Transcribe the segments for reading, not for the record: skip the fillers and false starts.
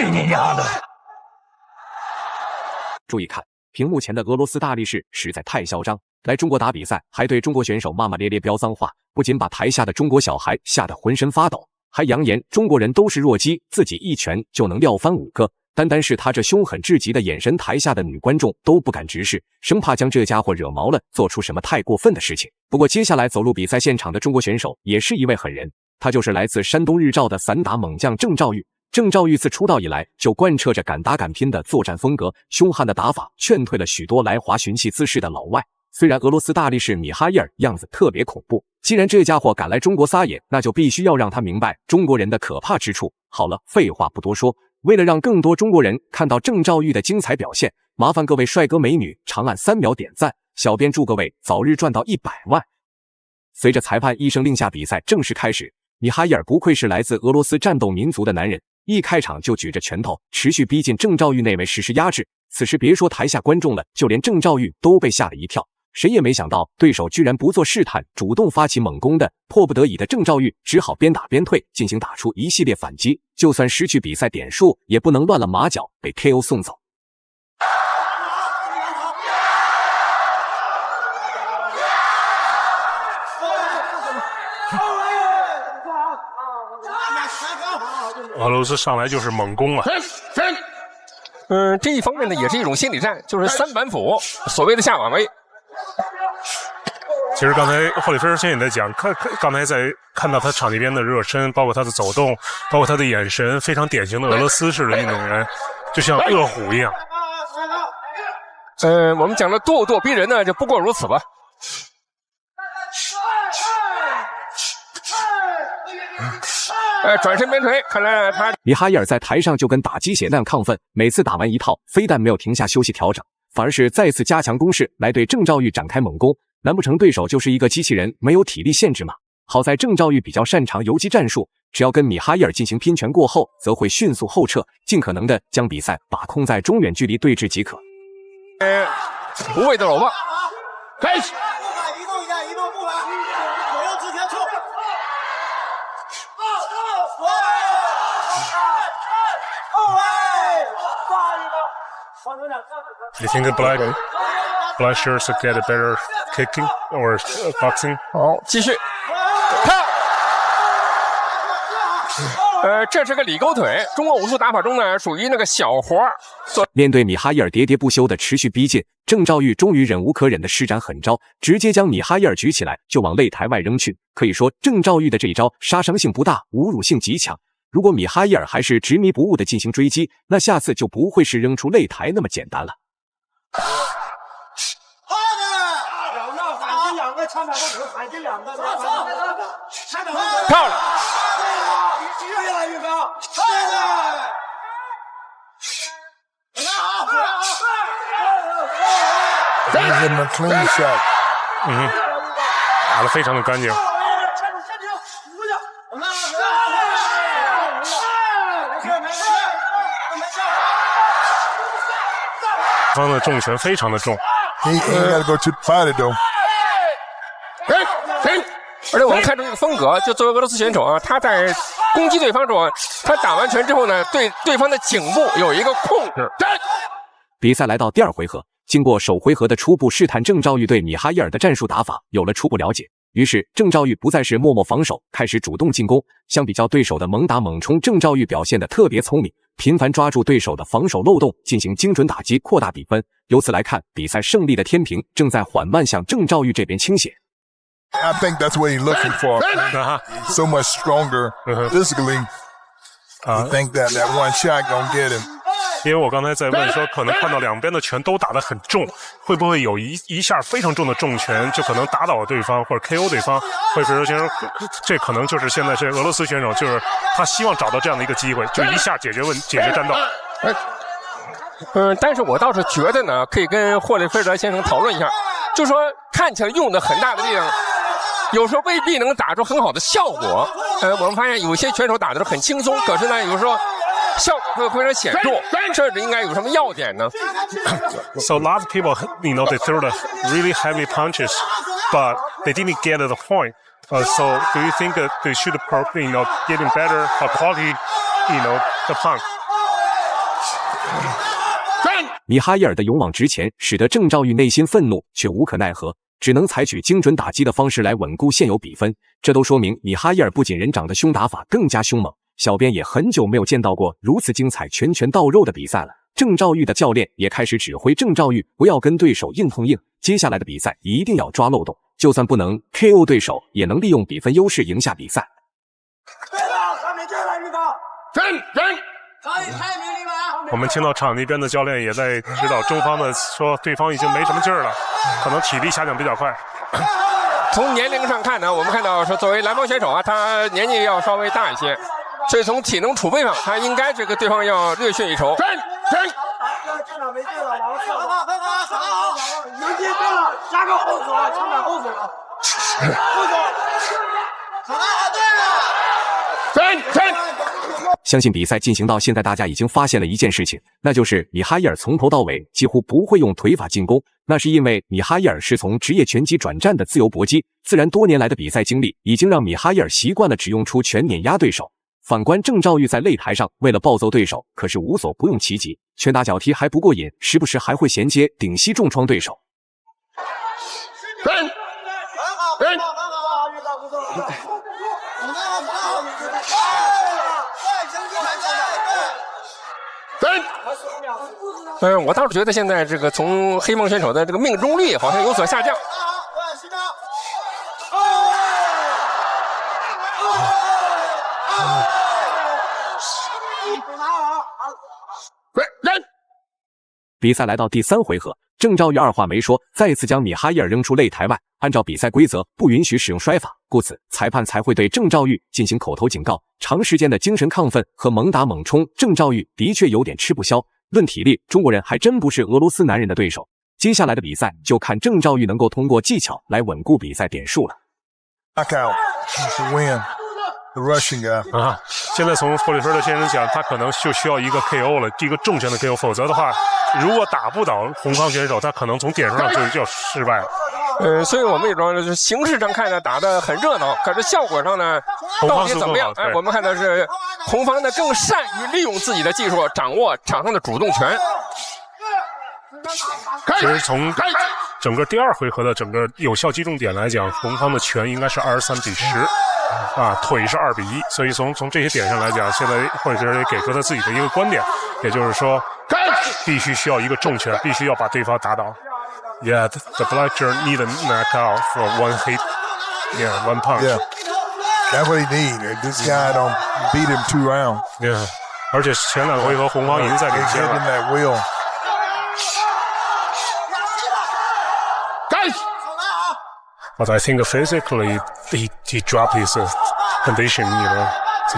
你娘的！注意看，屏幕前的俄罗斯大力士实在太嚣张，来中国打比赛，还对中国选手骂骂咧咧、飙脏话，不仅把台下的中国小孩吓得浑身发抖，还扬言中国人都是弱鸡，自己一拳就能撂翻5个。单单是他这凶狠至极的眼神，台下的女观众都不敢直视，生怕将这家伙惹毛了，做出什么太过分的事情。不过接下来走入比赛现场的中国选手也是一位狠人，他就是来自山东日照的散打猛将郑兆玉。郑兆玉自出道以来就贯彻着敢打敢拼的作战风格，凶悍的打法劝退了许多来华寻衅滋事的老外。虽然俄罗斯大力士米哈伊尔样子特别恐怖，既然这家伙敢来中国撒野，那就必须要让他明白中国人的可怕之处。好了，废话不多说，为了让更多中国人看到郑兆玉的精彩表现，麻烦各位帅哥美女长按3秒点赞，小编祝各位早日赚到100万。随着裁判一声令下，比赛正式开始。米哈伊尔不愧是来自俄罗斯战斗民族的男人，一开场就举着拳头持续逼近郑兆玉那位实施压制。此时别说台下观众了，就连郑兆玉都被吓了一跳。谁也没想到对手居然不做试探，主动发起猛攻的，迫不得已的郑兆玉只好边打边退，进行打出一系列反击。就算失去比赛点数，也不能乱了马脚被 KO 送走。俄罗斯上来就是猛攻啊！这一方面呢，也是一种心理战，就是3板斧，所谓的下马威。其实刚才霍里菲尔先生也在讲，刚才在看到他场地边的热身，包括他的走动，包括他的眼神，非常典型的俄罗斯式的运动员，就像饿虎一样。我们讲的咄咄逼人呢，就不过如此吧。转身边腿，看来他米哈伊尔在台上就跟打鸡血那样亢奋，每次打完一套，非但没有停下休息调整，反而是再次加强攻势，来对郑兆玉展开猛攻。难不成对手就是一个机器人，没有体力限制吗？好在郑兆玉比较擅长游击战术，只要跟米哈伊尔进行拼拳过后，则会迅速后撤，尽可能的将比赛把控在中远距离对峙即可。无谓的搂抱，开始。移动一下，移动步伐，左右之前撤。You think that black shirts get a better kicking or boxing? 好，继续。这是个里勾腿，中国武术打法中呢，属于那个小活。面对米哈伊尔喋喋不休的持续逼近，郑兆玉终于忍无可忍的施展狠招，直接将米哈伊尔举起来就往擂台外扔去。可以说，郑兆玉的这一招杀伤性不大，侮辱性极强。如果米哈伊尔还是执迷不悟的进行追击，那下次就不会是扔出擂台那么简单了。漂亮！越来越高，clean shot。打得非常的干净。方的重拳非常的重。He gotta go to the body though。而且我们看出一个风格，就作为俄罗斯选手啊，他在攻击对方中，他打完拳之后呢，对对方的颈部有一个控制。比赛来到第2回合，经过首回合的初步试探，郑兆玉对米哈伊尔的战术打法有了初步了解。于是郑兆玉不再是默默防守，开始主动进攻。相比较对手的猛打猛冲，郑兆玉表现得特别聪明，频繁抓住对手的防守漏洞，进行精准打击，扩大比分。由此来看，比赛胜利的天平正在缓慢向郑兆玉这边倾斜。I think that's what he's looking for. He's so much stronger physically. You think that one shot gonna get him? 因为我刚才在问说，可能看到两边的拳都打得很重，会不会有一下非常重的重拳就可能打倒对方或者 KO 对方？会不会先说这可能就是现在这俄罗斯选手，就是他希望找到这样的一个机会，就一下解决战斗。但是我倒是觉得呢，可以跟霍利菲尔先生讨论一下，就说看起来用的很大的力量，有时候未必能打出很好的效果。我们发现有些选手打的是很轻松，可是呢，有时候效果会非常显著。这应该有什么要点呢 ？So a lot of people, they throw the really heavy punches, but they didn't get the point. So do you think that they should, getting better quality, the punch? 米哈伊尔的勇往直前，使得郑兆玉内心愤怒，却无可奈何，只能采取精准打击的方式来稳固现有比分。这都说明米哈伊尔不仅人长得凶，打法更加凶猛。小编也很久没有见到过如此精彩、拳拳到肉的比赛了。郑兆玉的教练也开始指挥郑兆玉不要跟对手硬碰硬，接下来的比赛一定要抓漏洞，就算不能 KO 对手，也能利用比分优势赢下比赛。我们听到场那边的教练也在指导中方的说，对方已经没什么劲儿了，可能体力下降比较快。从年龄上看呢，我们看到说作为蓝方选手啊，他年纪要稍微大一些，所以从体能储备上，他应该这个对方要略逊一筹。这场没劲了，往后撤，很好，有劲对了，加个后手，枪打后手了，后手，好对了，相信比赛进行到现在，大家已经发现了一件事情，那就是米哈伊尔从头到尾几乎不会用腿法进攻。那是因为米哈伊尔是从职业拳击转战的自由搏击，自然多年来的比赛经历已经让米哈伊尔习惯了只用出拳碾压对手。反观郑兆玉在擂台上，为了暴揍对手，可是无所不用其极，拳打脚踢还不过瘾，时不时还会衔接顶膝重创对手。很好，遇到不错，我倒是觉得现在这个从黑帮选手的这个命中率好像有所下降。比赛来到第3回合，郑兆玉二话没说，再次将米哈伊尔扔出擂台外。按照比赛规则，不允许使用摔法，故此裁判才会对郑兆玉进行口头警告。长时间的精神亢奋和猛打猛冲，郑兆玉的确有点吃不消。论体力，中国人还真不是俄罗斯男人的对手。接下来的比赛就看郑兆玉能够通过技巧来稳固比赛点数了。Knockout to win. The Russian guy. 现在从霍利菲尔德先生讲，他可能就需要一个 KO 了，一个重拳的 KO， 否则的话，如果打不倒红方选手，他可能从点数上就要失败了。所以我们也说，就是形式上看呢打得很热闹，可是效果上呢，到底怎么样？我们看的是红方呢更善于利用自己的技术，掌握场上的主动权。其实从整个第2回合的整个有效击中点来讲，红方的拳应该是23-10。腿是2-1，所以从这些点上来讲，现在霍利菲尔也给出他自己的一个观点，也就是说，必须需要一个重拳，必须要把对方打倒。Yeah, the Blackburn need a knockout for one hit. Yeah, one punch. Yeah, that's what he need. This guy don't beat him 2 rounds. Yeah, 而且前2个回合红方已经在领先了。That will. But I think physically he dropped his condition, you know.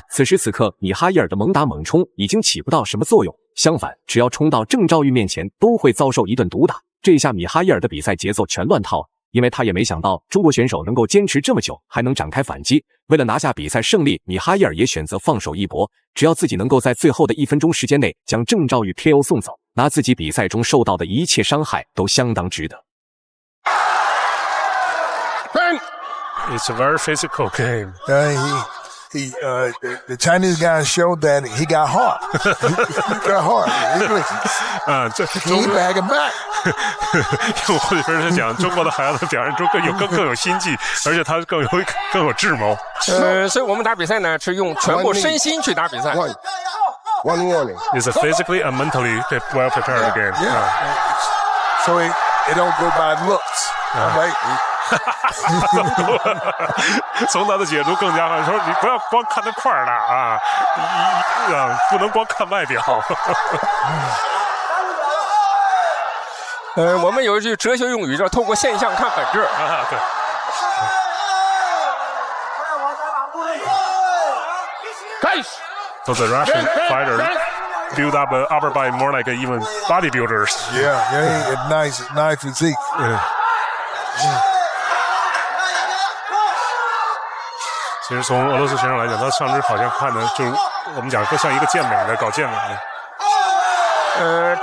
此时此刻，米哈伊尔的猛打猛冲已经起不到什么作用，相反，只要冲到郑兆玉面前，都会遭受一顿毒打。这一下，米哈伊尔的比赛节奏全乱套，因为他也没想到中国选手能够坚持这么久，还能展开反击。为了拿下比赛胜利，米哈伊尔也选择放手一搏，只要自己能够在最后的1分钟时间内将郑兆玉 KO 送走，拿自己比赛中受到的一切伤害都相当值得。It's a very physical game. The Chinese guy showed that he got heart. He got heart. He back and back. 用霍利菲尔德讲，中国的孩子表现出更有心计，而且他更有智谋。所以我们打比赛呢，是用全部身心去打比赛。One warning. It's a physically and mentally well prepared game. So it don't go by looks. Right? 从他的解读更加说，你不要光看那块儿了不能光看外表。我们有一句哲学用语叫"透过现象看本质"对。So the Russian fighter build up the upper body more like even bodybuilders. Yeah, nice physique. 其实从俄罗斯选手来讲，他上肢好像看的就是我们讲更像一个健美的搞健美的。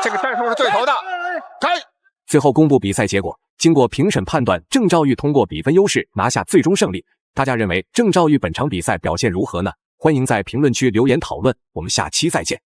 这个战术是对头的。最后公布比赛结果，经过评审判断，郑兆玉通过比分优势拿下最终胜利。大家认为郑兆玉本场比赛表现如何呢？欢迎在评论区留言讨论，我们下期再见。